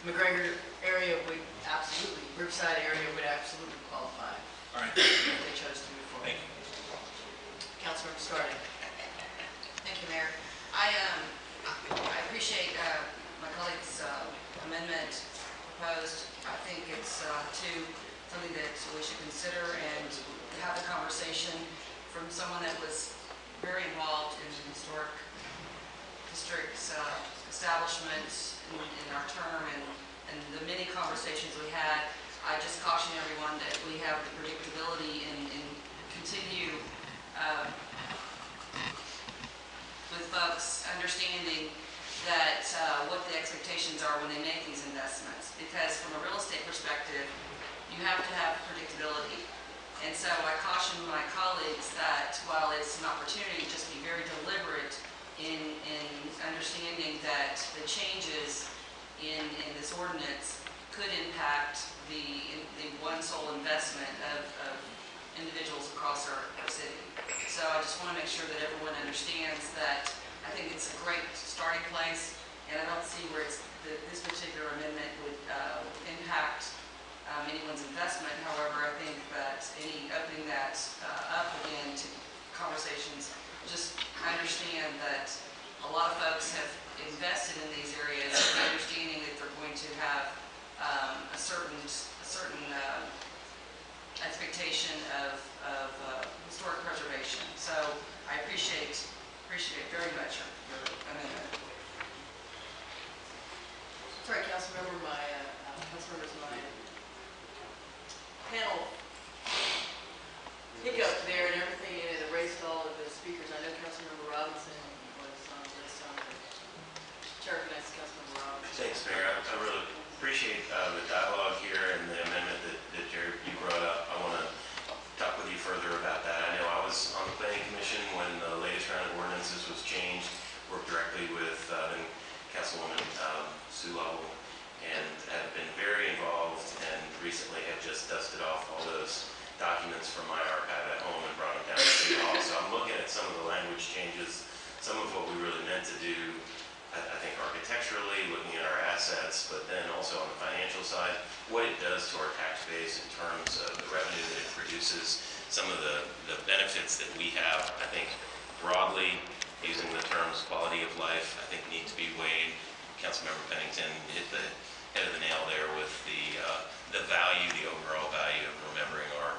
McGregor area would absolutely, Riverside area would absolutely qualify. All right. If they chose to move forward. Thank you. Councilmember Starting. Thank you, Mayor. I appreciate my colleague's amendment proposed. I think it's something that we should consider and have the conversation from someone that was very involved in the historic district's establishment in our term and the many conversations we had. I just caution everyone that we have the predictability and continue with folks understanding that what the expectations are when they make these investments. Because from a real estate perspective, you have to have predictability. And so I caution my colleagues that while it's an opportunity, just be very deliberate in understanding that the changes in this ordinance could impact the one sole investment of individuals across our city. So I just want to make sure that everyone understands that I think it's a great starting place, and I don't see where this particular amendment would impact anyone's investment. However, I think that opening that up again to conversations, just understand that a lot of folks have invested in these areas, understanding that they're going to have a certain expectation of historic preservation. So I appreciate very much your amendment. Sorry, Councilmember, my panel hiccup there and everything, and it erased all of the speakers. I know Councilmember Robinson was on the list. Chair recognizes Councilmember Robinson. Thanks, Mayor. I really appreciate the dialogue here and the amendment that you brought up. I want to talk with you further about that. I know I was on the Planning Commission when the latest round of ordinances was changed, worked directly with Councilwoman Sue Lovell, and have been very involved and recently have just dusted off all those documents from my archive at home and brought them down to City Hall. So I'm looking at some of the language changes, some of what we really meant to do, I think architecturally, looking at our assets, but then also on the financial side, what it does to our tax base in terms of the revenue that it produces, some of the benefits that we have, I think broadly, using the terms quality of life, I think need to be weighed. Councilmember Pennington hit the head of the nail there with the value, the overall value of remembering our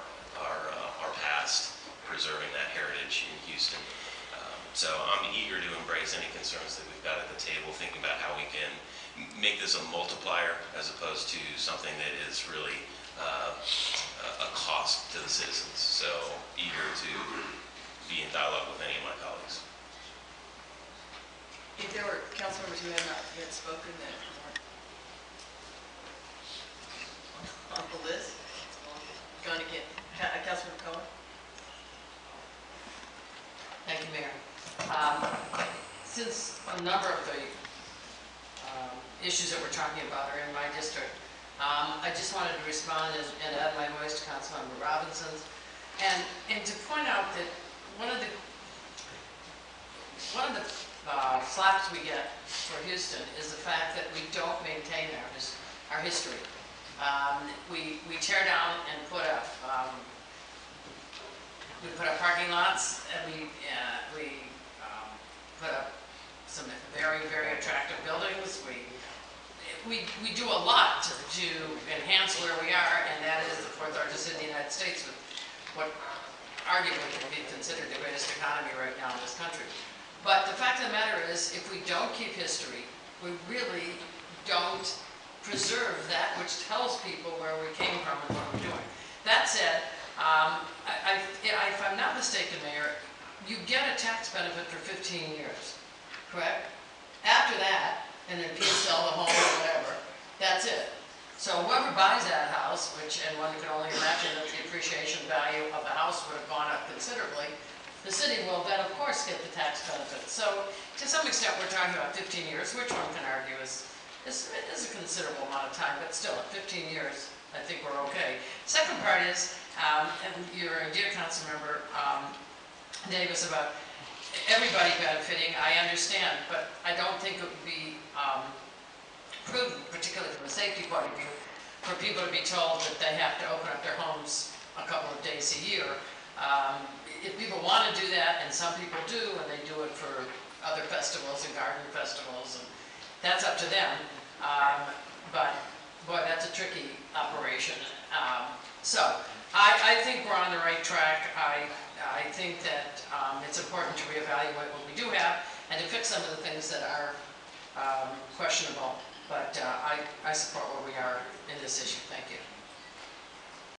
past, preserving that heritage in Houston. So I'm eager to embrace any concerns that we've got at the table, thinking about how we can make this a multiplier as opposed to something that is really a cost to the citizens. So eager to be in dialogue with any of my colleagues. If there were council members who had not yet spoken that weren't on the list, going to get Councilmember Cohen. Thank you, Mayor. Since a number of the issues that we're talking about are in my district, I just wanted to respond and add my voice to Councilmember Robinson's, and to point out that one of the slaps we get for Houston is the fact that we don't maintain our history. We tear down and put up parking lots, and we put up some very, very attractive buildings. We do a lot to enhance where we are, and that is the fourth largest city in the United States with what arguably can be considered the greatest economy right now in this country. But the fact of the matter is, if we don't keep history, we really don't preserve that which tells people where we came from and what we're doing. That said, if I'm not mistaken, Mayor, you get a tax benefit for 15 years, correct? After that, and then people sell the home or whatever, that's it. So whoever buys that house, and one can only imagine that the appreciation value of the house would have gone up considerably, the city will then, of course, get the tax benefit. So to some extent, we're talking about 15 years, which one can argue is a considerable amount of time, but still, at 15 years, I think we're okay. Second part is, and your dear council member Davis, about everybody benefiting, I understand, but I don't think it would be prudent, particularly from a safety point of view, for people to be told that they have to open up their homes a couple of days a year. If people want to do that, and some people do, and they do it for other festivals and garden festivals, and that's up to them. But boy, that's a tricky operation. So I think we're on the right track. I think that it's important to reevaluate what we do have and to fix some of the things that are questionable. But I support where we are in this issue. Thank you.